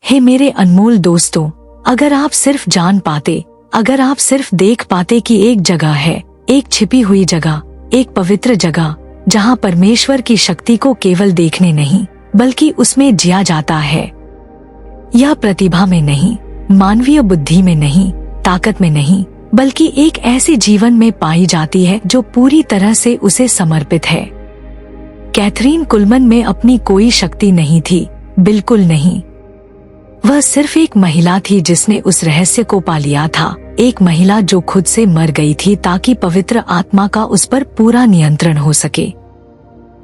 हे मेरे अनमोल दोस्तों, अगर आप सिर्फ जान पाते, अगर आप सिर्फ देख पाते कि एक जगह है, एक छिपी हुई जगह, एक पवित्र जगह, जहां परमेश्वर की शक्ति को केवल देखने नहीं बल्कि उसमें जिया जाता है। यह प्रतिभा में नहीं, मानवीय बुद्धि में नहीं, ताकत में नहीं, बल्कि एक ऐसे जीवन में पाई जाती है जो पूरी तरह से उसे समर्पित है। कैथरीन कुलमन में अपनी कोई शक्ति नहीं थी, बिल्कुल नहीं। वह सिर्फ एक महिला थी जिसने उस रहस्य को पा लिया था, एक महिला जो खुद से मर गई थी ताकि पवित्र आत्मा का उस पर पूरा नियंत्रण हो सके।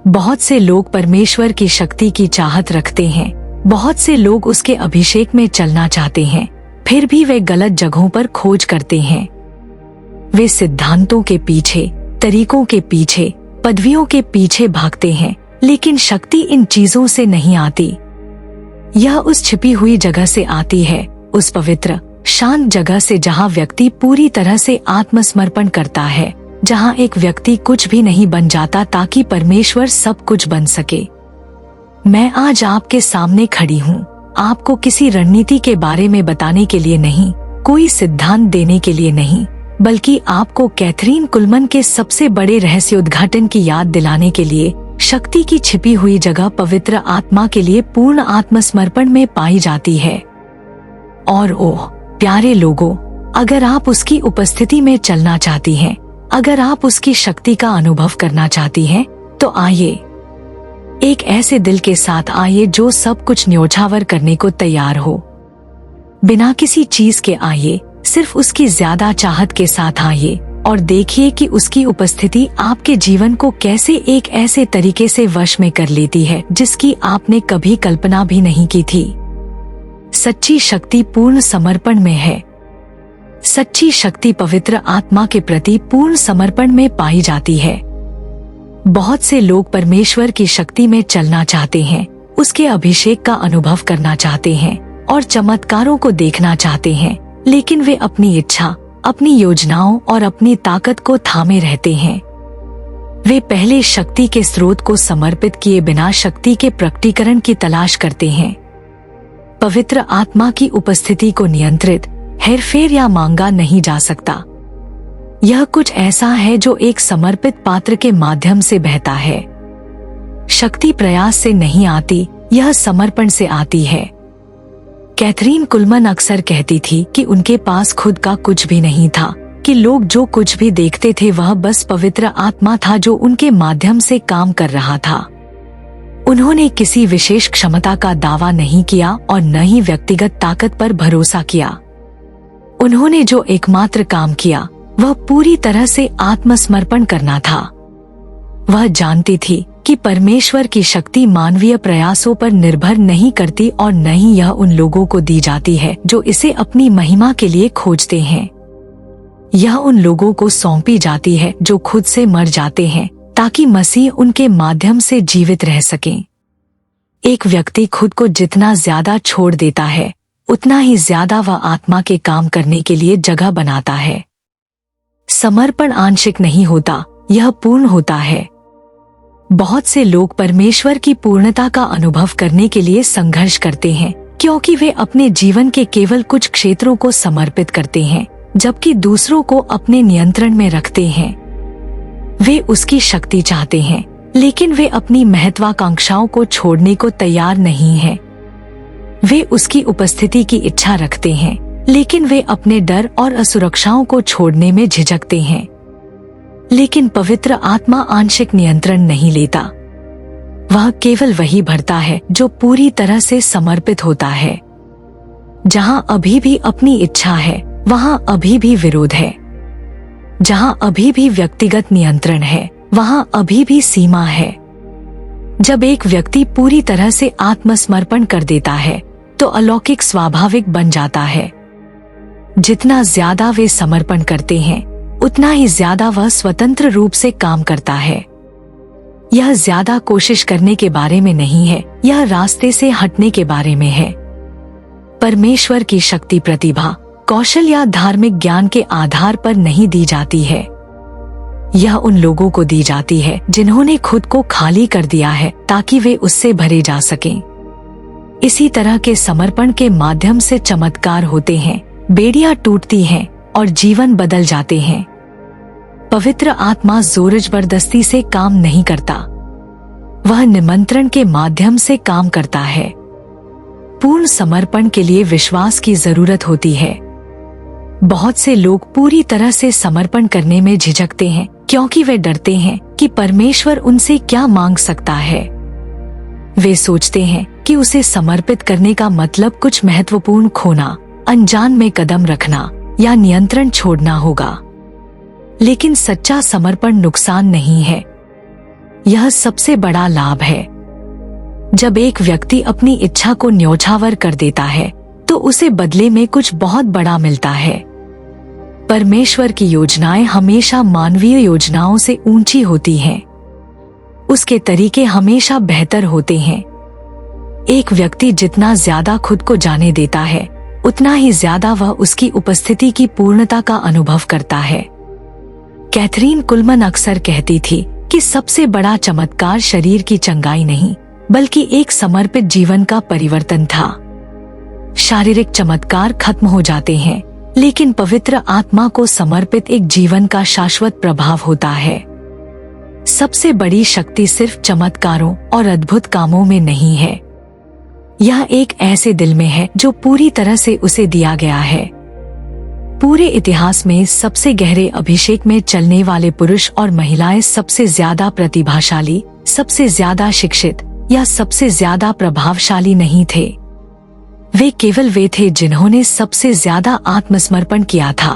बहुत से लोग परमेश्वर की शक्ति की चाहत रखते हैं, बहुत से लोग उसके अभिषेक में चलना चाहते हैं, फिर भी वे गलत जगहों पर खोज करते हैं। वे सिद्धांतों के पीछे, तरीकों के पीछे, पदवियों के पीछे भागते हैं, लेकिन शक्ति इन चीजों से नहीं आती। यह उस छिपी हुई जगह से आती है, उस पवित्र शांत जगह से जहां व्यक्ति पूरी तरह से आत्मसमर्पण करता है, जहां एक व्यक्ति कुछ भी नहीं बन जाता ताकि परमेश्वर सब कुछ बन सके। मैं आज आपके सामने खड़ी हूँ, आपको किसी रणनीति के बारे में बताने के लिए नहीं, कोई सिद्धांत देने के लिए नहीं, बल्कि आपको कैथरीन कुलमन के सबसे बड़े रहस्योद्घाटन की याद दिलाने के लिए। शक्ति की छिपी हुई जगह पवित्र आत्मा के लिए पूर्ण आत्मसमर्पण में पाई जाती है। और ओह प्यारे लोगों, अगर आप उसकी उपस्थिति में चलना चाहती हैं, अगर आप उसकी शक्ति का अनुभव करना चाहती हैं, तो आइए, एक ऐसे दिल के साथ आइए जो सब कुछ न्योछावर करने को तैयार हो। बिना किसी चीज के आइए, सिर्फ उसकी ज्यादा चाहत के साथ आइए और देखिए कि उसकी उपस्थिति आपके जीवन को कैसे एक ऐसे तरीके से वश में कर लेती है जिसकी आपने कभी कल्पना भी नहीं की थी। सच्ची शक्ति पूर्ण समर्पण में है। सच्ची शक्ति पवित्र आत्मा के प्रति पूर्ण समर्पण में पाई जाती है। बहुत से लोग परमेश्वर की शक्ति में चलना चाहते हैं, उसके अभिषेक का अनुभव करना चाहते हैं और चमत्कारों को देखना चाहते हैं, लेकिन वे अपनी इच्छा, अपनी योजनाओं और अपनी ताकत को थामे रहते हैं। वे पहले शक्ति के स्रोत को समर्पित किए बिना शक्ति के प्रकटीकरण की तलाश करते हैं। पवित्र आत्मा की उपस्थिति को नियंत्रित, हेरफेर या मांगा नहीं जा सकता। यह कुछ ऐसा है जो एक समर्पित पात्र के माध्यम से बहता है। शक्ति प्रयास से नहीं आती, यह समर्पण से आती है। कैथरीन कुलमन अक्सर कहती थी कि उनके पास खुद का कुछ भी नहीं था, कि लोग जो कुछ भी देखते थे वह बस पवित्र आत्मा था जो उनके माध्यम से काम कर रहा था। उन्होंने किसी विशेष क्षमता का दावा नहीं किया और न ही व्यक्तिगत ताकत पर भरोसा किया। उन्होंने जो एकमात्र काम किया वह पूरी तरह से आत्मसमर्पण करना था। वह जानती थी कि परमेश्वर की शक्ति मानवीय प्रयासों पर निर्भर नहीं करती और न ही यह उन लोगों को दी जाती है जो इसे अपनी महिमा के लिए खोजते हैं। यह उन लोगों को सौंपी जाती है जो खुद से मर जाते हैं ताकि मसीह उनके माध्यम से जीवित रह सके। एक व्यक्ति खुद को जितना ज्यादा छोड़ देता है, उतना ही ज्यादा वह आत्मा के काम करने के लिए जगह बनाता है। समर्पण आंशिक नहीं होता, यह पूर्ण होता है। बहुत से लोग परमेश्वर की पूर्णता का अनुभव करने के लिए संघर्ष करते हैं, क्योंकि वे अपने जीवन के केवल कुछ क्षेत्रों को समर्पित करते हैं, जबकि दूसरों को अपने नियंत्रण में रखते हैं। वे उसकी शक्ति चाहते हैं, लेकिन वे अपनी महत्वाकांक्षाओं को छोड़ने को तैयार नहीं हैं। वे उसकी उपस्थिति की इच्छा रखते हैं, लेकिन वे अपने डर और असुरक्षाओं को छोड़ने में झिझकते हैं। लेकिन पवित्र आत्मा आंशिक नियंत्रण नहीं लेता। वह केवल वही भरता है जो पूरी तरह से समर्पित होता है। जहां अभी भी अपनी इच्छा है, वहां अभी भी विरोध है। जहां अभी भी व्यक्तिगत नियंत्रण है, वहां अभी भी सीमा है। जब एक व्यक्ति पूरी तरह से आत्मसमर्पण कर देता है, तो अलौकिक स्वाभाविक बन जाता है। जितना ज्यादा वे समर्पण करते हैं, उतना ही ज्यादा वह स्वतंत्र रूप से काम करता है। यह ज्यादा कोशिश करने के बारे में नहीं है, यह रास्ते से हटने के बारे में है। परमेश्वर की शक्ति प्रतिभा, कौशल या धार्मिक ज्ञान के आधार पर नहीं दी जाती है। यह उन लोगों को दी जाती है जिन्होंने खुद को खाली कर दिया है ताकि वे उससे भरे जा सकें। इसी तरह के समर्पण के माध्यम से चमत्कार होते हैं, बेड़ियां टूटती हैं और जीवन बदल जाते हैं। पवित्र आत्मा जोर जबरदस्ती से काम नहीं करता, वह निमंत्रण के माध्यम से काम करता है। पूर्ण समर्पण के लिए विश्वास की जरूरत होती है। बहुत से लोग पूरी तरह से समर्पण करने में झिझकते हैं क्योंकि वे डरते हैं कि परमेश्वर उनसे क्या मांग सकता है। वे सोचते हैं कि उसे समर्पित करने का मतलब कुछ महत्वपूर्ण खोना, अनजान में कदम रखना या नियंत्रण छोड़ना होगा। लेकिन सच्चा समर्पण नुकसान नहीं है, यह सबसे बड़ा लाभ है। जब एक व्यक्ति अपनी इच्छा को न्योछावर कर देता है तो उसे बदले में कुछ बहुत बड़ा मिलता है। परमेश्वर की योजनाएं हमेशा मानवीय योजनाओं से ऊंची होती हैं। उसके तरीके हमेशा बेहतर होते हैं। एक व्यक्ति जितना ज्यादा खुद को जाने देता है, उतना ही ज्यादा वह उसकी उपस्थिति की पूर्णता का अनुभव करता है। कैथरीन कुलमन अक्सर कहती थी कि सबसे बड़ा चमत्कार शरीर की चंगाई नहीं, बल्कि एक समर्पित जीवन का परिवर्तन था। शारीरिक चमत्कार खत्म हो जाते हैं, लेकिन पवित्र आत्मा को समर्पित एक जीवन का शाश्वत प्रभाव होता है। सबसे बड़ी शक्ति सिर्फ चमत्कारों और अद्भुत कामों में नहीं है, यह एक ऐसे दिल में है जो पूरी तरह से उसे दिया गया है। पूरे इतिहास में सबसे गहरे अभिषेक में चलने वाले पुरुष और महिलाएं सबसे ज्यादा प्रतिभाशाली, सबसे ज्यादा शिक्षित या सबसे ज्यादा प्रभावशाली नहीं थे। वे केवल वे थे जिन्होंने सबसे ज्यादा आत्मसमर्पण किया था।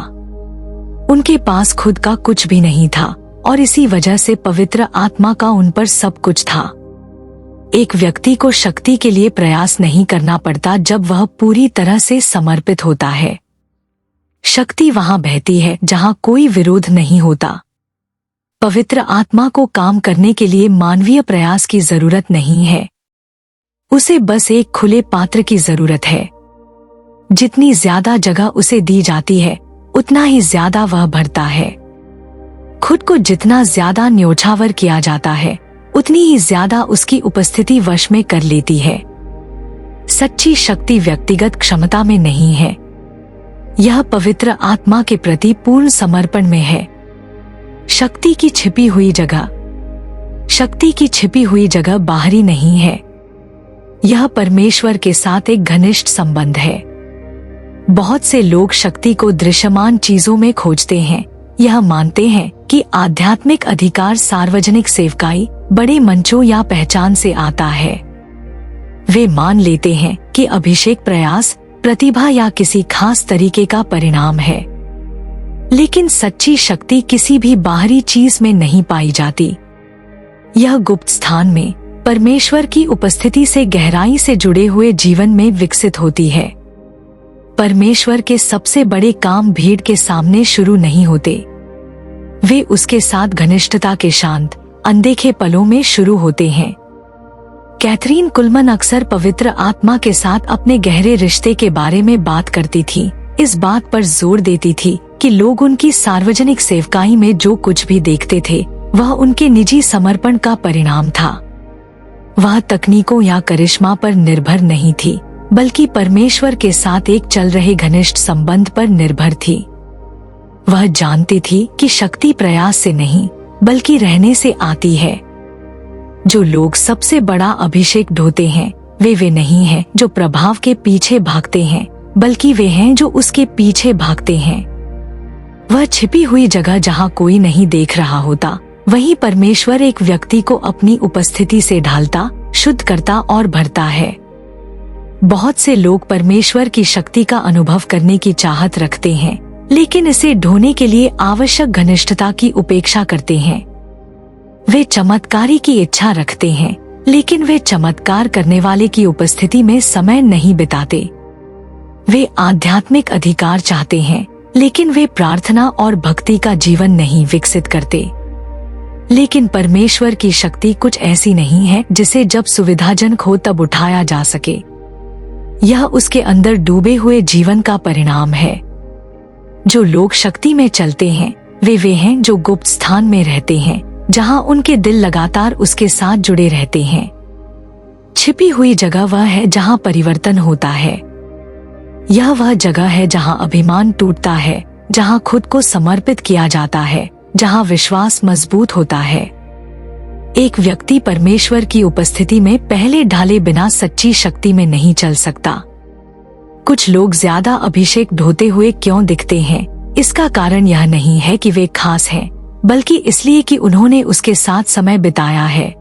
उनके पास खुद का कुछ भी नहीं था और इसी वजह से पवित्र आत्मा का उन पर सब कुछ था। एक व्यक्ति को शक्ति के लिए प्रयास नहीं करना पड़ता जब वह पूरी तरह से समर्पित होता है। शक्ति वहां बहती है जहां कोई विरोध नहीं होता। पवित्र आत्मा को काम करने के लिए मानवीय प्रयास की जरूरत नहीं है, उसे बस एक खुले पात्र की जरूरत है। जितनी ज्यादा जगह उसे दी जाती है, उतना ही ज्यादा वह भरता है। खुद को जितना ज्यादा न्योछावर किया जाता है, उतनी ही ज्यादा उसकी उपस्थिति वश में कर लेती है। सच्ची शक्ति व्यक्तिगत क्षमता में नहीं है, यह पवित्र आत्मा के प्रति पूर्ण समर्पण में है। शक्ति की छिपी हुई जगह बाहरी नहीं है, यह परमेश्वर के साथ एक घनिष्ठ संबंध है। बहुत से लोग शक्ति को दृश्यमान चीजों में खोजते हैं। यह मानते हैं कि आध्यात्मिक अधिकार सार्वजनिक सेवकाई, बड़े मंचों या पहचान से आता है। वे मान लेते हैं कि अभिषेक प्रयास, प्रतिभा या किसी खास तरीके का परिणाम है। लेकिन सच्ची शक्ति किसी भी बाहरी चीज में नहीं पाई जाती। यह गुप्त स्थान में परमेश्वर की उपस्थिति से गहराई से जुड़े हुए जीवन में विकसित होती है। परमेश्वर के सबसे बड़े काम भीड़ के सामने शुरू नहीं होते, वे उसके साथ घनिष्ठता के शांत, अनदेखे पलों में शुरू होते हैं। कैथरीन कुलमन अक्सर पवित्र आत्मा के साथ अपने गहरे रिश्ते के बारे में बात करती थी। इस बात पर जोर देती थी कि लोग उनकी सार्वजनिक सेवकाई में जो कुछ भी देखते थे, वह उनके निजी समर्पण का परिणाम था। वह तकनीकों या करिश्मा पर निर्भर नहीं थी, बल्कि परमेश्वर के साथ एक चल रहे घनिष्ठ संबंध पर निर्भर थी। वह जानती थी कि शक्ति प्रयास से नहीं, बल्कि रहने से आती है। जो लोग सबसे बड़ा अभिषेक ढोते हैं, वे नहीं हैं जो प्रभाव के पीछे भागते हैं, बल्कि वे हैं जो उसके पीछे भागते हैं। वह छिपी हुई जगह जहां कोई नहीं देख रहा होता, वहीं परमेश्वर एक व्यक्ति को अपनी उपस्थिति से ढालता, शुद्ध करता और भरता है। बहुत से लोग परमेश्वर की शक्ति का अनुभव करने की चाहत रखते हैं, लेकिन इसे ढोने के लिए आवश्यक घनिष्ठता की उपेक्षा करते हैं। वे चमत्कारी की इच्छा रखते हैं, लेकिन वे चमत्कार करने वाले की उपस्थिति में समय नहीं बिताते। वे आध्यात्मिक अधिकार चाहते हैं, लेकिन वे प्रार्थना और भक्ति का जीवन नहीं विकसित करते। लेकिन परमेश्वर की शक्ति कुछ ऐसी नहीं है जिसे जब सुविधाजनक हो तब उठाया जा सके। यह उसके अंदर डूबे हुए जीवन का परिणाम है। जो लोग शक्ति में चलते हैं, वे हैं जो गुप्त स्थान में रहते हैं, जहां उनके दिल लगातार उसके साथ जुड़े रहते हैं। छिपी हुई जगह वह है जहाँ परिवर्तन होता है। यह वह जगह है जहाँ अभिमान टूटता है, जहाँ खुद को समर्पित किया जाता है, जहाँ विश्वास मजबूत होता है। एक व्यक्ति परमेश्वर की उपस्थिति में पहले ढाले बिना सच्ची शक्ति में नहीं चल सकता। कुछ लोग ज्यादा अभिषेक ढोते हुए क्यों दिखते हैं? इसका कारण यह नहीं है कि वे खास हैं, बल्कि इसलिए कि उन्होंने उसके साथ समय बिताया है।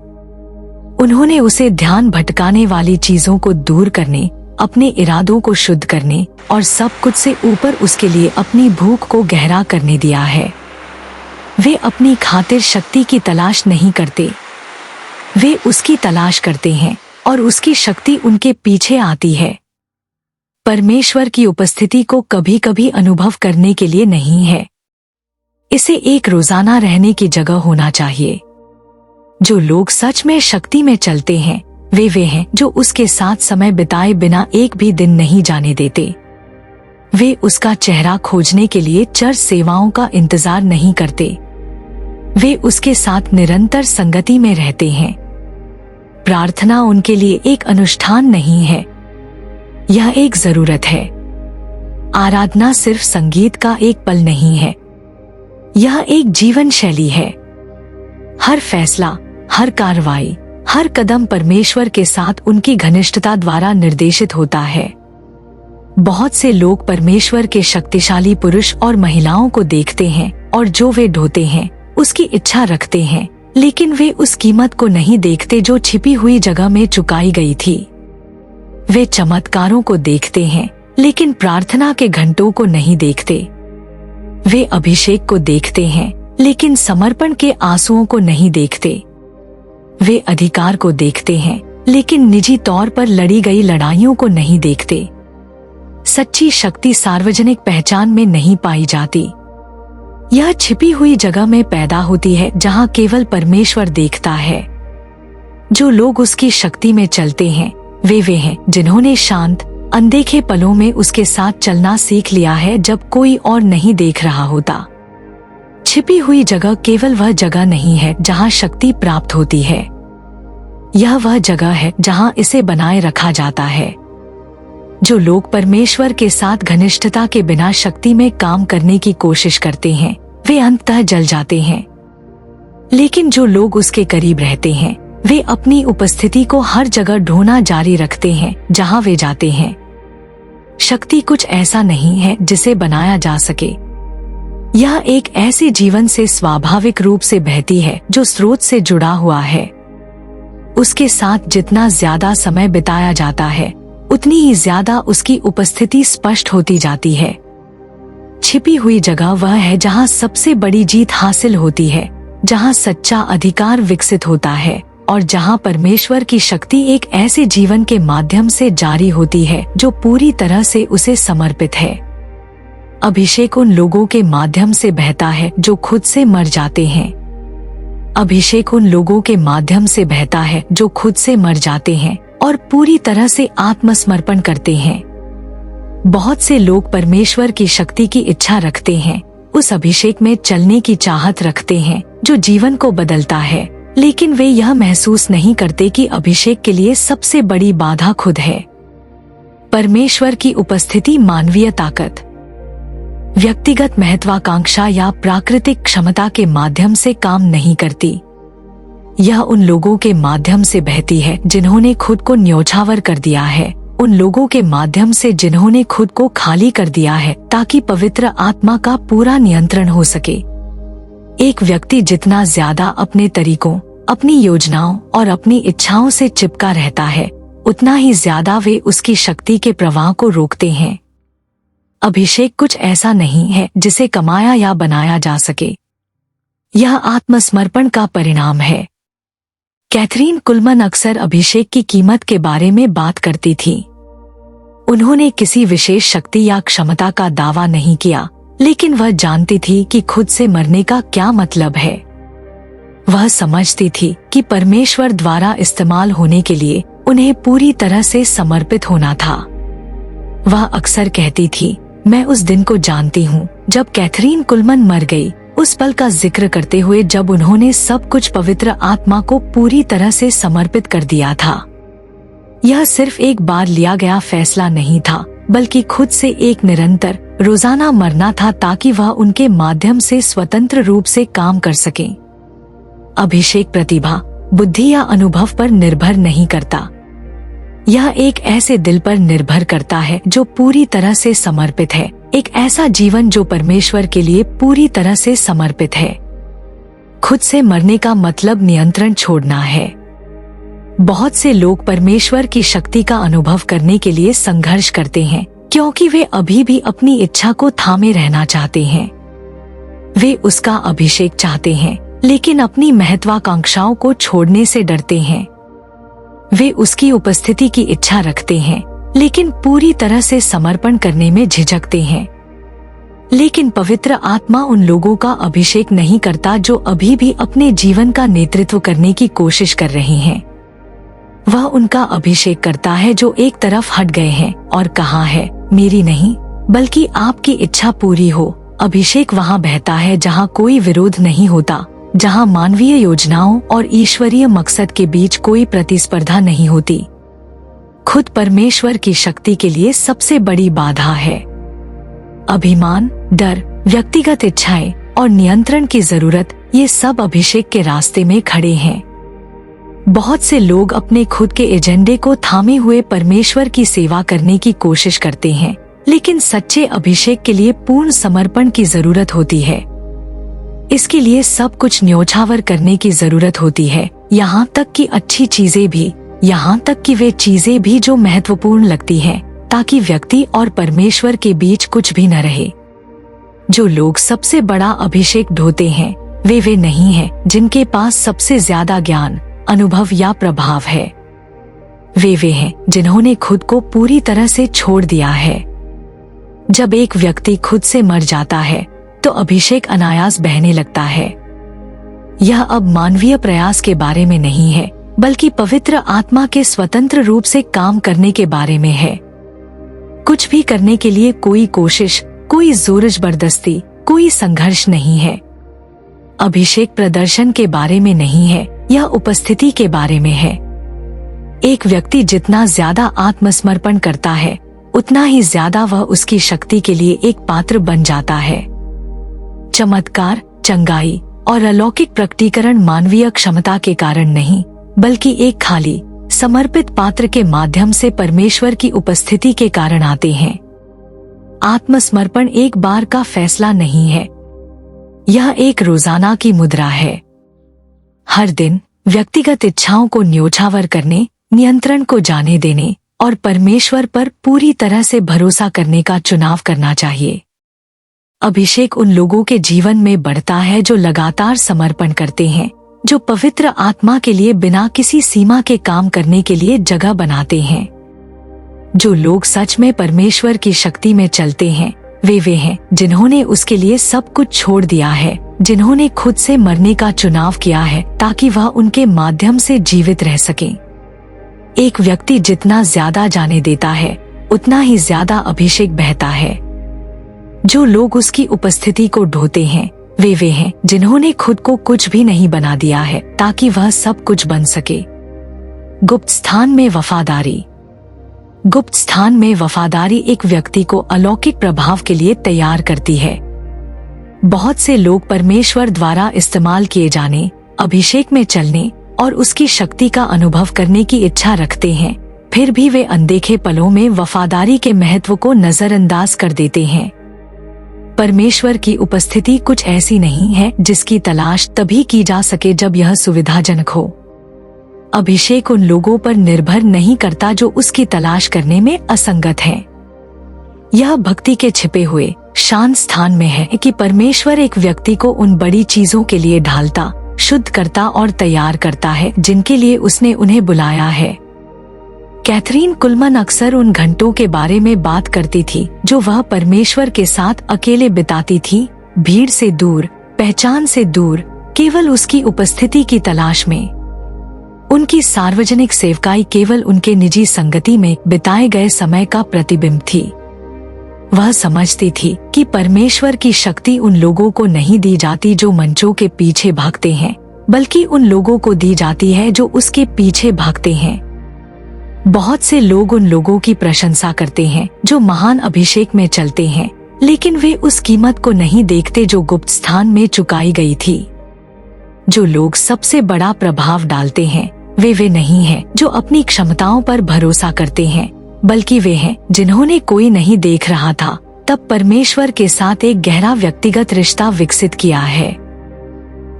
उन्होंने उसे ध्यान भटकाने वाली चीजों को दूर करने, अपने इरादों को शुद्ध करने और सब कुछ से ऊपर उसके लिए अपनी भूख को गहरा करने दिया है। वे अपनी खातिर शक्ति की तलाश नहीं करते, वे उसकी तलाश करते हैं और उसकी शक्ति उनके पीछे आती है। परमेश्वर की उपस्थिति को कभी कभी अनुभव करने के लिए नहीं है, इसे एक रोजाना रहने की जगह होना चाहिए। जो लोग सच में शक्ति में चलते हैं वे हैं जो उसके साथ समय बिताए बिना एक भी दिन नहीं जाने देते। वे उसका चेहरा खोजने के लिए चर्च सेवाओं का इंतजार नहीं करते, वे उसके साथ निरंतर संगति में रहते हैं। प्रार्थना उनके लिए एक अनुष्ठान नहीं है, यह एक जरूरत है। आराधना सिर्फ संगीत का एक पल नहीं है, यह एक जीवन शैली है। हर फैसला, हर कार्रवाई, हर कदम परमेश्वर के साथ उनकी घनिष्ठता द्वारा निर्देशित होता है। बहुत से लोग परमेश्वर के शक्तिशाली पुरुष और महिलाओं को देखते हैं और जो वे ढोते हैं उसकी इच्छा रखते हैं, लेकिन वे उस कीमत को नहीं देखते जो छिपी हुई जगह में चुकाई गई थी। वे चमत्कारों को देखते हैं लेकिन प्रार्थना के घंटों को नहीं देखते। वे अभिषेक को देखते हैं लेकिन समर्पण के आंसुओं को नहीं देखते। वे अधिकार को देखते हैं लेकिन निजी तौर पर लड़ी गई लड़ाइयों को नहीं देखते। सच्ची शक्ति सार्वजनिक पहचान में नहीं पाई जाती, यह छिपी हुई जगह में पैदा होती है जहां केवल परमेश्वर देखता है। जो लोग उसकी शक्ति में चलते हैं वे हैं जिन्होंने शांत, अनदेखे पलों में उसके साथ चलना सीख लिया है जब कोई और नहीं देख रहा होता। छिपी हुई जगह केवल वह जगह नहीं है जहां शक्ति प्राप्त होती है, यह वह जगह है जहां इसे बनाए रखा जाता है। जो लोग परमेश्वर के साथ घनिष्ठता के बिना शक्ति में काम करने की कोशिश करते हैं वे अंततः जल जाते हैं, लेकिन जो लोग उसके करीब रहते हैं वे अपनी उपस्थिति को हर जगह ढूंढना जारी रखते हैं जहां वे जाते हैं। शक्ति कुछ ऐसा नहीं है जिसे बनाया जा सके, यह एक ऐसे जीवन से स्वाभाविक रूप से बहती है जो स्रोत से जुड़ा हुआ है। उसके साथ जितना ज्यादा समय बिताया जाता है उतनी ही ज्यादा उसकी उपस्थिति स्पष्ट होती जाती है। छिपी हुई जगह वह है जहां सबसे बड़ी जीत हासिल होती है, जहां सच्चा अधिकार विकसित होता है और जहां परमेश्वर की शक्ति एक ऐसे जीवन के माध्यम से जारी होती है जो पूरी तरह से उसे समर्पित है। अभिषेक उन लोगों के माध्यम से बहता है जो खुद से मर जाते हैं। अभिषेक उन लोगों के माध्यम से बहता है जो खुद से मर जाते हैं और पूरी तरह से आत्मसमर्पण करते हैं। बहुत से लोग परमेश्वर की शक्ति की इच्छा रखते हैं, उस अभिषेक में चलने की चाहत रखते हैं जो जीवन को बदलता है, लेकिन वे यह महसूस नहीं करते कि अभिषेक के लिए सबसे बड़ी बाधा खुद है। परमेश्वर की उपस्थिति मानवीय ताकत, व्यक्तिगत महत्वाकांक्षा या प्राकृतिक क्षमता के माध्यम से काम नहीं करती। यह उन लोगों के माध्यम से बहती है जिन्होंने खुद को न्योछावर कर दिया है, उन लोगों के माध्यम से जिन्होंने खुद को खाली कर दिया है ताकि पवित्र आत्मा का पूरा नियंत्रण हो सके। एक व्यक्ति जितना ज्यादा अपने तरीकों, अपनी योजनाओं और अपनी इच्छाओं से चिपका रहता है उतना ही ज्यादा वे उसकी शक्ति के प्रवाह को रोकते हैं। अभिषेक कुछ ऐसा नहीं है जिसे कमाया या बनाया जा सके, यह आत्मसमर्पण का परिणाम है। कैथरीन कुलमन अक्सर अभिषेक की कीमत के बारे में बात करती थी। उन्होंने किसी विशेष शक्ति या क्षमता का दावा नहीं किया, लेकिन वह जानती थी कि खुद से मरने का क्या मतलब है। वह समझती थी कि परमेश्वर द्वारा इस्तेमाल होने के लिए उन्हें पूरी तरह से समर्पित होना था। वह अक्सर कहती थी, मैं उस दिन को जानती हूँ जब कैथरीन कुलमन मर गई, उस पल का जिक्र करते हुए जब उन्होंने सब कुछ पवित्र आत्मा को पूरी तरह से समर्पित कर दिया था। यह सिर्फ एक बार लिया गया फैसला नहीं था, बल्कि खुद से एक निरंतर रोजाना मरना था, ताकि वह उनके माध्यम से स्वतंत्र रूप से काम कर सके। अभिषेक प्रतिभा, बुद्धि या अनुभव पर निर्भर नहीं करता। यह एक ऐसे दिल पर निर्भर करता है जो पूरी तरह से समर्पित है, एक ऐसा जीवन जो परमेश्वर के लिए पूरी तरह से समर्पित है। खुद से मरने का मतलब नियंत्रण छोड़ना है। बहुत से लोग परमेश्वर की शक्ति का अनुभव करने के लिए संघर्ष करते हैं, क्योंकि वे अभी भी अपनी इच्छा को थामे रहना चाहते हैं। वे उसका अभिषेक चाहते हैं, लेकिन अपनी महत्वाकांक्षाओं को छोड़ने से डरते हैं। वे उसकी उपस्थिति की इच्छा रखते हैं, लेकिन पूरी तरह से समर्पण करने में झिझकते हैं। लेकिन पवित्र आत्मा उन लोगों का अभिषेक नहीं करता जो अभी भी अपने जीवन का नेतृत्व करने की कोशिश कर रहे हैं। वह उनका अभिषेक करता है जो एक तरफ हट गए हैं और कहा है, मेरी नहीं बल्कि आपकी इच्छा पूरी हो। अभिषेक वहाँ बहता है जहाँ कोई विरोध नहीं होता, जहाँ मानवीय योजनाओं और ईश्वरीय मकसद के बीच कोई प्रतिस्पर्धा नहीं होती। खुद परमेश्वर की शक्ति के लिए सबसे बड़ी बाधा है। अभिमान, डर, व्यक्तिगत इच्छाएं और नियंत्रण की जरूरत, ये सब अभिषेक के रास्ते में खड़े हैं। बहुत से लोग अपने खुद के एजेंडे को थामे हुए परमेश्वर की सेवा करने की कोशिश करते हैं, लेकिन सच्चे अभिषेक के लिए पूर्ण समर्पण की जरूरत होती है। इसके लिए सब कुछ न्योछावर करने की जरूरत होती है, यहाँ तक कि अच्छी चीजें भी, यहाँ तक कि वे चीजें भी जो महत्वपूर्ण लगती हैं, ताकि व्यक्ति और परमेश्वर के बीच कुछ भी न रहे। जो लोग सबसे बड़ा अभिषेक ढोते हैं, वे नहीं हैं जिनके पास सबसे ज्यादा ज्ञान, अनुभव या प्रभाव है। वे हैं जिन्होंने खुद को पूरी तरह से छोड़ दिया है। जब एक व्यक्ति खुद से मर जाता है, तो अभिषेक अनायास बहने लगता है। यह अब मानवीय प्रयास के बारे में नहीं है, बल्कि पवित्र आत्मा के स्वतंत्र रूप से काम करने के बारे में है। कुछ भी करने के लिए कोई कोशिश, कोई जोर जबरदस्ती, कोई संघर्ष नहीं है। अभिषेक प्रदर्शन के बारे में नहीं है, यह उपस्थिति के बारे में है। एक व्यक्ति जितना ज्यादा आत्मसमर्पण करता है, उतना ही ज्यादा वह उसकी शक्ति के लिए एक पात्र बन जाता है। चमत्कार, चंगाई और अलौकिक प्रकटीकरण मानवीय क्षमता के कारण नहीं, बल्कि एक खाली, समर्पित पात्र के माध्यम से परमेश्वर की उपस्थिति के कारण आते हैं। आत्मसमर्पण एक बार का फैसला नहीं है, यह एक रोजाना की मुद्रा है। हर दिन व्यक्तिगत इच्छाओं को न्योछावर करने, नियंत्रण को जाने देने और परमेश्वर पर पूरी तरह से भरोसा करने का चुनाव करना चाहिए। अभिषेक उन लोगों के जीवन में बढ़ता है जो लगातार समर्पण करते हैं, जो पवित्र आत्मा के लिए बिना किसी सीमा के काम करने के लिए जगह बनाते हैं। जो लोग सच में परमेश्वर की शक्ति में चलते हैं, वे हैं जिन्होंने उसके लिए सब कुछ छोड़ दिया है, जिन्होंने खुद से मरने का चुनाव किया है ताकि वह उनके माध्यम से जीवित रह सके। एक व्यक्ति जितना ज्यादा जाने देता है, उतना ही ज्यादा अभिषेक बहता है। जो लोग उसकी उपस्थिति को ढोते हैं, वे हैं जिन्होंने खुद को कुछ भी नहीं बना दिया है ताकि वह सब कुछ बन सके। गुप्त स्थान में वफादारी। गुप्त स्थान में वफादारी एक व्यक्ति को अलौकिक प्रभाव के लिए तैयार करती है। बहुत से लोग परमेश्वर द्वारा इस्तेमाल किए जाने, अभिषेक में चलने और उसकी शक्ति का अनुभव करने की इच्छा रखते हैं, फिर भी वे अनदेखे पलों में वफादारी के महत्व को नजरअंदाज कर देते हैं। परमेश्वर की उपस्थिति कुछ ऐसी नहीं है जिसकी तलाश तभी की जा सके जब यह सुविधाजनक हो। अभिषेक उन लोगों पर निर्भर नहीं करता जो उसकी तलाश करने में असंगत हैं। यह भक्ति के छिपे हुए शांत स्थान में है कि परमेश्वर एक व्यक्ति को उन बड़ी चीजों के लिए ढालता, शुद्ध करता और तैयार करता है जिनके लिए उसने उन्हें बुलाया है। कैथरीन कुलमन अक्सर उन घंटों के बारे में बात करती थी जो वह परमेश्वर के साथ अकेले बिताती थी, भीड़ से दूर, पहचान से दूर, केवल उसकी उपस्थिति की तलाश में। उनकी सार्वजनिक सेवकाई केवल उनके निजी संगति में बिताए गए समय का प्रतिबिंब थी। वह समझती थी कि परमेश्वर की शक्ति उन लोगों को नहीं दी जाती जो मंचों के पीछे भागते हैं, बल्कि उन लोगों को दी जाती है जो उसके पीछे भागते हैं। बहुत से लोग उन लोगों की प्रशंसा करते हैं जो महान अभिषेक में चलते हैं, लेकिन वे उस कीमत को नहीं देखते जो गुप्त स्थान में चुकाई गई थी। जो लोग सबसे बड़ा प्रभाव डालते हैं वे नहीं हैं जो अपनी क्षमताओं पर भरोसा करते हैं, बल्कि वे हैं जिन्होंने कोई नहीं देख रहा था तब परमेश्वर के साथ एक गहरा व्यक्तिगत रिश्ता विकसित किया है।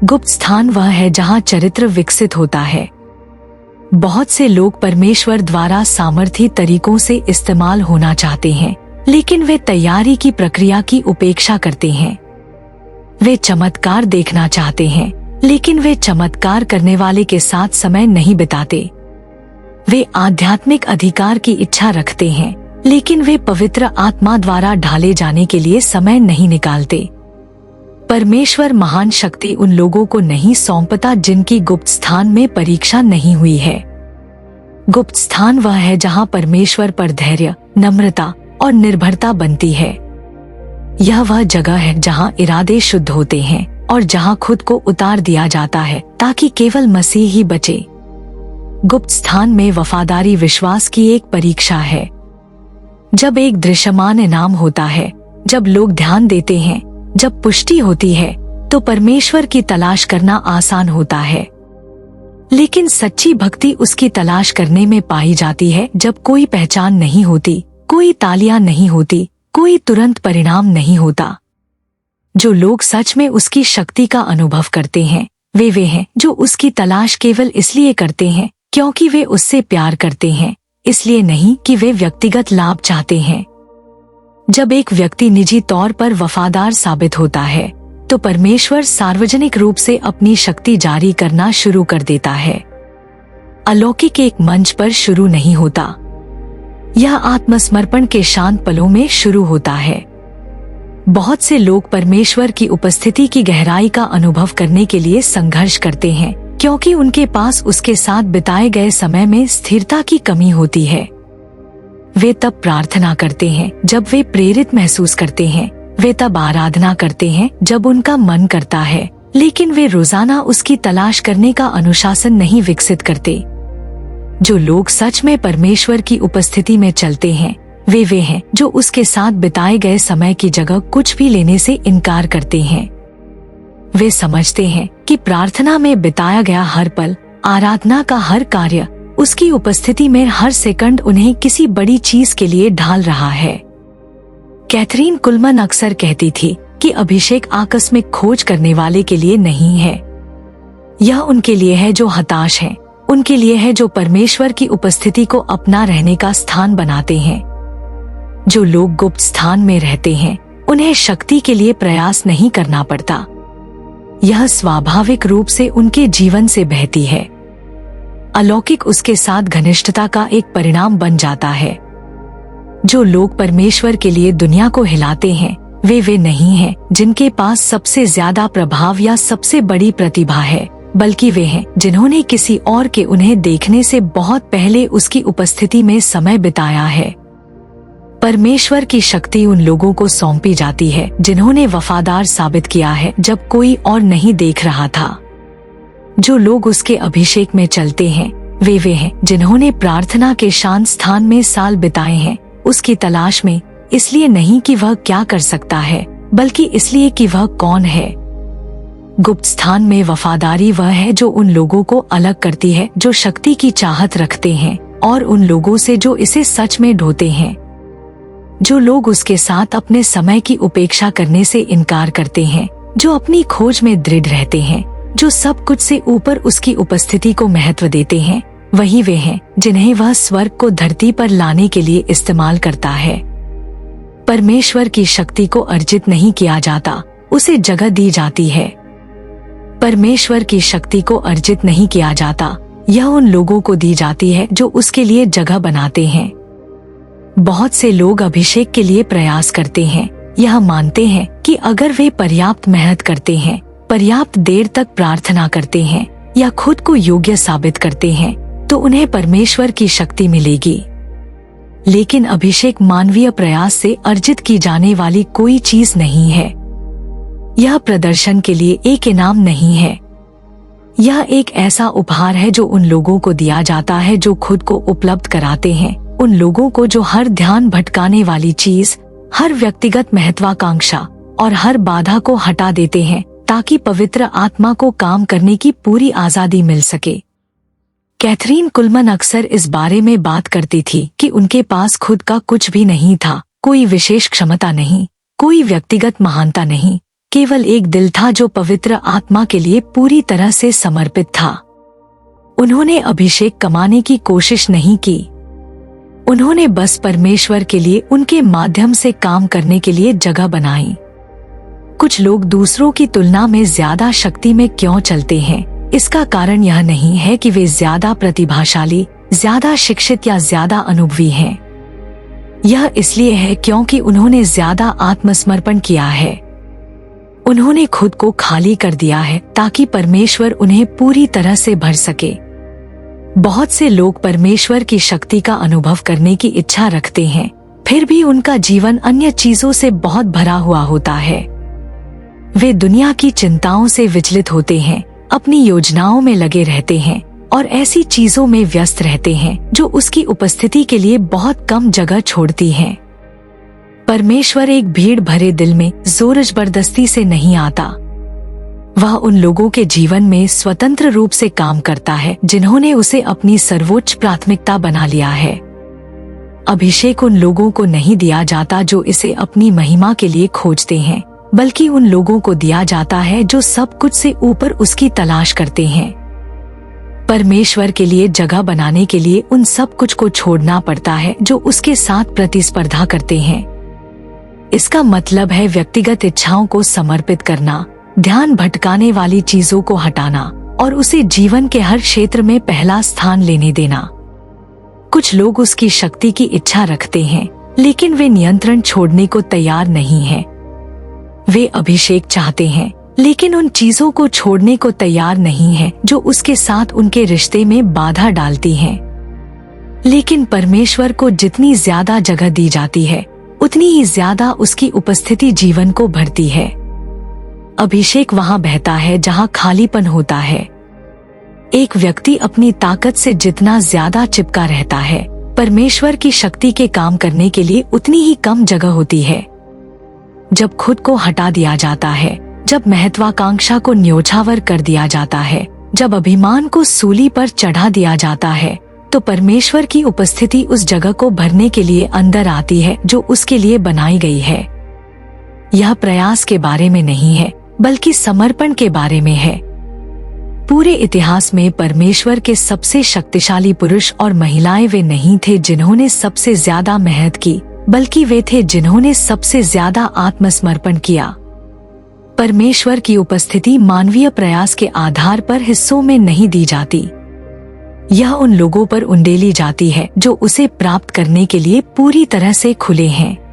गुप्त स्थान वह है जहां चरित्र विकसित होता है। बहुत से लोग परमेश्वर द्वारा सामर्थी तरीकों से इस्तेमाल होना चाहते हैं, लेकिन वे तैयारी की प्रक्रिया की उपेक्षा करते हैं। वे चमत्कार देखना चाहते हैं, लेकिन वे चमत्कार करने वाले के साथ समय नहीं बिताते। वे आध्यात्मिक अधिकार की इच्छा रखते हैं, लेकिन वे पवित्र आत्मा द्वारा ढाले जाने के लिए समय नहीं निकालते। परमेश्वर महान शक्ति उन लोगों को नहीं सौंपता जिनकी गुप्त स्थान में परीक्षा नहीं हुई है। गुप्त स्थान वह है जहां परमेश्वर पर धैर्य, नम्रता और निर्भरता बनती है। यह वह जगह है जहां इरादे शुद्ध होते हैं और जहां खुद को उतार दिया जाता है ताकि केवल मसीह ही बचे। गुप्त स्थान में वफादारी विश्वास की एक परीक्षा है। जब एक दृश्यमान इनाम होता है, जब लोग ध्यान देते हैं, जब पुष्टि होती है, तो परमेश्वर की तलाश करना आसान होता है। लेकिन सच्ची भक्ति उसकी तलाश करने में पाई जाती है जब कोई पहचान नहीं होती, कोई तालियां नहीं होती, कोई तुरंत परिणाम नहीं होता। जो लोग सच में उसकी शक्ति का अनुभव करते हैं वे हैं जो उसकी तलाश केवल इसलिए करते हैं क्योंकि वे उससे प्यार करते हैं, इसलिए नहीं कि वे व्यक्तिगत लाभ चाहते हैं। जब एक व्यक्ति निजी तौर पर वफादार साबित होता है तो परमेश्वर सार्वजनिक रूप से अपनी शक्ति जारी करना शुरू कर देता है। अलौकिक एक मंच पर शुरू नहीं होता, यह आत्मसमर्पण के शांत पलों में शुरू होता है। बहुत से लोग परमेश्वर की उपस्थिति की गहराई का अनुभव करने के लिए संघर्ष करते हैं क्योंकि उनके पास उसके साथ बिताए गए समय में स्थिरता की कमी होती है। वे तब प्रार्थना करते हैं जब वे प्रेरित महसूस करते हैं, वे तब आराधना करते हैं जब उनका मन करता है, लेकिन वे रोजाना उसकी तलाश करने का अनुशासन नहीं विकसित करते। जो लोग सच में परमेश्वर की उपस्थिति में चलते हैं वे हैं जो उसके साथ बिताए गए समय की जगह कुछ भी लेने से इनकार करते हैं। वे समझते हैं कि प्रार्थना में बिताया गया हर पल, आराधना का हर कार्य, उसकी उपस्थिति में हर सेकंड उन्हें किसी बड़ी चीज के लिए ढाल रहा है। कैथरीन कुलमन अक्सर कहती थी कि अभिषेक आकस्मिक खोज करने वाले के लिए नहीं है, यह उनके लिए है जो हताश हैं, उनके लिए है जो परमेश्वर की उपस्थिति को अपना रहने का स्थान बनाते हैं। जो लोग गुप्त स्थान में रहते हैं उन्हें शक्ति के लिए प्रयास नहीं करना पड़ता, यह स्वाभाविक रूप से उनके जीवन से बहती है। अलौकिक उसके साथ घनिष्ठता का एक परिणाम बन जाता है। जो लोग परमेश्वर के लिए दुनिया को हिलाते हैं वे नहीं हैं जिनके पास सबसे ज्यादा प्रभाव या सबसे बड़ी प्रतिभा है, बल्कि वे हैं जिन्होंने किसी और के उन्हें देखने से बहुत पहले उसकी उपस्थिति में समय बिताया है। परमेश्वर की शक्ति उन लोगों को सौंपी जाती है जिन्होंने वफादार साबित किया है जब कोई और नहीं देख रहा था। जो लोग उसके अभिषेक में चलते हैं वे हैं जिन्होंने प्रार्थना के शांत स्थान में साल बिताए हैं, उसकी तलाश में, इसलिए नहीं कि वह क्या कर सकता है, बल्कि इसलिए कि वह कौन है। गुप्त स्थान में वफादारी वह है जो उन लोगों को अलग करती है जो शक्ति की चाहत रखते हैं और उन लोगों से जो इसे सच में ढोते हैं। जो लोग उसके साथ अपने समय की उपेक्षा करने से इनकार करते हैं, जो अपनी खोज में दृढ़ रहते हैं, जो सब कुछ से ऊपर उसकी उपस्थिति को महत्व देते हैं, वही वे हैं जिन्हें वह स्वर्ग को धरती पर लाने के लिए इस्तेमाल करता है। परमेश्वर की शक्ति को अर्जित नहीं किया जाता, उसे जगह दी जाती है। परमेश्वर की शक्ति को अर्जित नहीं किया जाता, यह उन लोगों को दी जाती है जो उसके लिए जगह बनाते हैं। बहुत से लोग अभिषेक के लिए प्रयास करते हैं, यह मानते हैं कि अगर वे पर्याप्त मेहनत करते हैं, पर्याप्त देर तक प्रार्थना करते हैं या खुद को योग्य साबित करते हैं तो उन्हें परमेश्वर की शक्ति मिलेगी। लेकिन अभिषेक मानवीय प्रयास से अर्जित की जाने वाली कोई चीज नहीं है। यह प्रदर्शन के लिए एक इनाम नहीं है। यह एक ऐसा उपहार है जो उन लोगों को दिया जाता है जो खुद को उपलब्ध कराते हैं, उन लोगों को जो हर ध्यान भटकाने वाली चीज, हर व्यक्तिगत महत्वाकांक्षा और हर बाधा को हटा देते हैं ताकि पवित्र आत्मा को काम करने की पूरी आजादी मिल सके। कैथरीन कुलमन अक्सर इस बारे में बात करती थी कि उनके पास खुद का कुछ भी नहीं था, कोई विशेष क्षमता नहीं, कोई व्यक्तिगत महानता नहीं, केवल एक दिल था जो पवित्र आत्मा के लिए पूरी तरह से समर्पित था। उन्होंने अभिषेक कमाने की कोशिश नहीं की, उन्होंने बस परमेश्वर के लिए उनके माध्यम से काम करने के लिए जगह बनाई। कुछ लोग दूसरों की तुलना में ज्यादा शक्ति में क्यों चलते हैं? इसका कारण यह नहीं है कि वे ज्यादा प्रतिभाशाली, ज्यादा शिक्षित या ज्यादा अनुभवी हैं। यह इसलिए है क्योंकि उन्होंने ज्यादा आत्मसमर्पण किया है। उन्होंने खुद को खाली कर दिया है ताकि परमेश्वर उन्हें पूरी तरह से भर सके। बहुत से लोग परमेश्वर की शक्ति का अनुभव करने की इच्छा रखते हैं, फिर भी उनका जीवन अन्य चीजों से बहुत भरा हुआ होता है। वे दुनिया की चिंताओं से विचलित होते हैं, अपनी योजनाओं में लगे रहते हैं और ऐसी चीजों में व्यस्त रहते हैं जो उसकी उपस्थिति के लिए बहुत कम जगह छोड़ती हैं। परमेश्वर एक भीड़ भरे दिल में जोर जबरदस्ती से नहीं आता। वह उन लोगों के जीवन में स्वतंत्र रूप से काम करता है जिन्होंने उसे अपनी सर्वोच्च प्राथमिकता बना लिया है। अभिषेक उन लोगों को नहीं दिया जाता जो इसे अपनी महिमा के लिए खोजते हैं, बल्कि उन लोगों को दिया जाता है जो सब कुछ से ऊपर उसकी तलाश करते हैं। परमेश्वर के लिए जगह बनाने के लिए उन सब कुछ को छोड़ना पड़ता है जो उसके साथ प्रतिस्पर्धा करते हैं। इसका मतलब है व्यक्तिगत इच्छाओं को समर्पित करना, ध्यान भटकाने वाली चीजों को हटाना और उसे जीवन के हर क्षेत्र में पहला स्थान लेने देना। कुछ लोग उसकी शक्ति की इच्छा रखते हैं, लेकिन वे नियंत्रण छोड़ने को तैयार नहीं हैं। वे अभिषेक चाहते हैं, लेकिन उन चीजों को छोड़ने को तैयार नहीं है जो उसके साथ उनके रिश्ते में बाधा डालती हैं। लेकिन परमेश्वर को जितनी ज्यादा जगह दी जाती है, उतनी ही ज्यादा उसकी उपस्थिति जीवन को भरती है। अभिषेक वहाँ बहता है जहाँ खालीपन होता है। एक व्यक्ति अपनी ताकत से जितना ज्यादा चिपका रहता है, परमेश्वर की शक्ति के काम करने के लिए उतनी ही कम जगह होती है। जब खुद को हटा दिया जाता है, जब महत्वाकांक्षा को न्योछावर कर दिया जाता है, जब अभिमान को सूली पर चढ़ा दिया जाता है, तो परमेश्वर की उपस्थिति उस जगह को भरने के लिए अंदर आती है जो उसके लिए बनाई गई है। यह प्रयास के बारे में नहीं है, बल्कि समर्पण के बारे में है। पूरे इतिहास में परमेश्वर के सबसे शक्तिशाली पुरुष और महिलाएं वे नहीं थे जिन्होंने सबसे ज्यादा मेहनत की, बल्कि वे थे जिन्होंने सबसे ज्यादा आत्मसमर्पण किया। परमेश्वर की उपस्थिति मानवीय प्रयास के आधार पर हिस्सों में नहीं दी जाती। यह उन लोगों पर उंडेली जाती है जो उसे प्राप्त करने के लिए पूरी तरह से खुले हैं।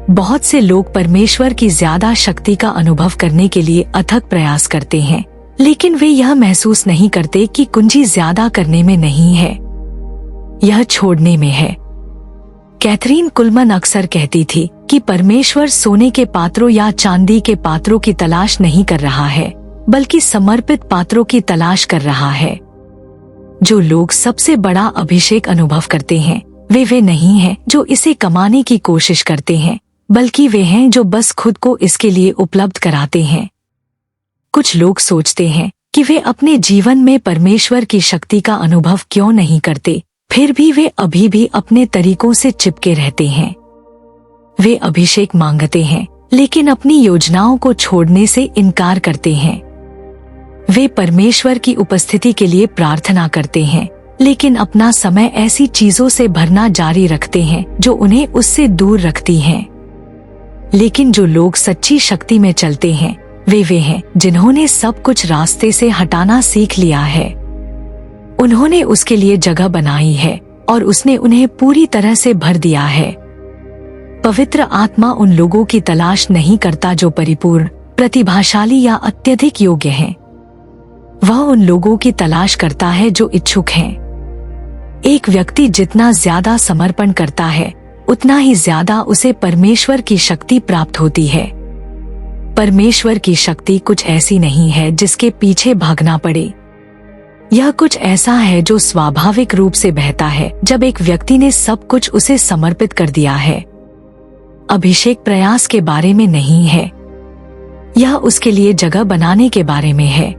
बहुत से लोग परमेश्वर की ज्यादा शक्ति का अनुभव करने के लिए अथक प्रयास करते हैं, लेकिन वे यह महसूस नहीं करते कि कुंजी ज्यादा करने में नहीं है, यह छोड़ने में है। कैथरीन कुलमन अक्सर कहती थी कि परमेश्वर सोने के पात्रों या चांदी के पात्रों की तलाश नहीं कर रहा है, बल्कि समर्पित पात्रों की तलाश कर रहा है। जो लोग सबसे बड़ा अभिषेक अनुभव करते हैं, वे नहीं हैं जो इसे कमाने की कोशिश करते हैं, बल्कि वे हैं जो बस खुद को इसके लिए उपलब्ध कराते हैं। कुछ लोग सोचते हैं कि वे अपने जीवन में परमेश्वर की शक्ति का अनुभव क्यों नहीं करते, फिर भी वे अभी भी अपने तरीकों से चिपके रहते हैं। वे अभिषेक मांगते हैं, लेकिन अपनी योजनाओं को छोड़ने से इनकार करते हैं। वे परमेश्वर की उपस्थिति के लिए प्रार्थना करते हैं, लेकिन अपना समय ऐसी चीजों से भरना जारी रखते हैं जो उन्हें उससे दूर रखती हैं। लेकिन जो लोग सच्ची शक्ति में चलते हैं, वे हैं जिन्होंने सब कुछ रास्ते से हटाना सीख लिया है। उन्होंने उसके लिए जगह बनाई है और उसने उन्हें पूरी तरह से भर दिया है। पवित्र आत्मा उन लोगों की तलाश नहीं करता जो परिपूर्ण, प्रतिभाशाली या अत्यधिक योग्य हैं। वह उन लोगों की तलाश करता है जो इच्छुक हैं। एक व्यक्ति जितना ज्यादा समर्पण करता है, उतना ही ज्यादा उसे परमेश्वर की शक्ति प्राप्त होती है। परमेश्वर की शक्ति कुछ ऐसी नहीं है जिसके पीछे भागना पड़े। यह कुछ ऐसा है जो स्वाभाविक रूप से बहता है जब एक व्यक्ति ने सब कुछ उसे समर्पित कर दिया है। अभिषेक प्रयास के बारे में नहीं है, यह उसके लिए जगह बनाने के बारे में है।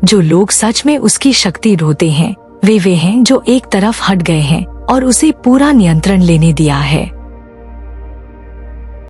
जो लोग सच में उसकी शक्ति ढोते हैं वे हैं जो एक तरफ हट गए हैं और उसे पूरा नियंत्रण लेने दिया है।